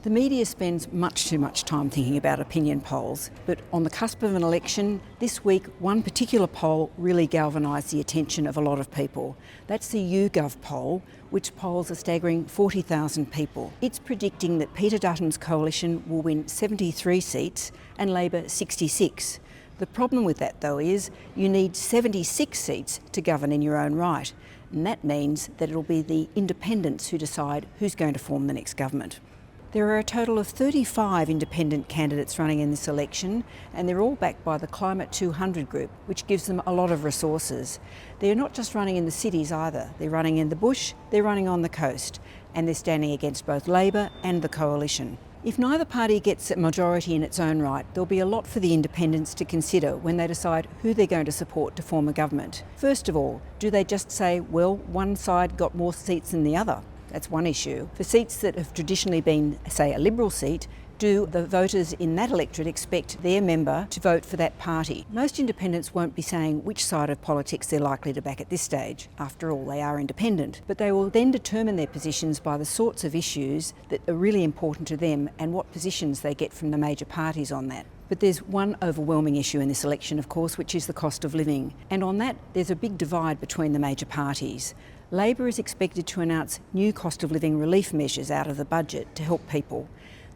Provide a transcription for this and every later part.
The media spends much too much time thinking about opinion polls, but on the cusp of an election, this week one particular poll really galvanised the attention of a lot of people. That's the YouGov poll, which polls a staggering 40,000 people. It's predicting that Peter Dutton's coalition will win 73 seats and Labor 66. The problem with that, though, is you need 76 seats to govern in your own right, and that means that it'll be the independents who decide who's going to form the next government. There are a total of 35 independent candidates running in this election, and they're all backed by the Climate 200 group, which gives them a lot of resources. They're not just running in the cities either. They're running in the bush, they're running on the coast, and they're standing against both Labor and the coalition. If neither party gets a majority in its own right, there'll be a lot for the independents to consider when they decide who they're going to support to form a government. First of all, do they just say, well, one side got more seats than the other? That's one issue. For seats that have traditionally been, say, a Liberal seat, do the voters in that electorate expect their member to vote for that party? Most independents won't be saying which side of politics they're likely to back at this stage. After all, they are independent. But they will then determine their positions by the sorts of issues that are really important to them and what positions they get from the major parties on that. But there's one overwhelming issue in this election, of course, which is the cost of living. And on that, there's a big divide between the major parties. Labor is expected to announce new cost of living relief measures out of the budget to help people.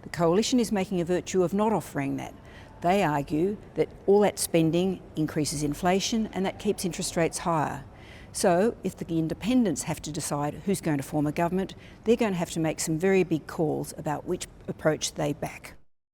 The coalition is making a virtue of not offering that. They argue that all that spending increases inflation and that keeps interest rates higher. So if the independents have to decide who's going to form a government, they're going to have to make some very big calls about which approach they back.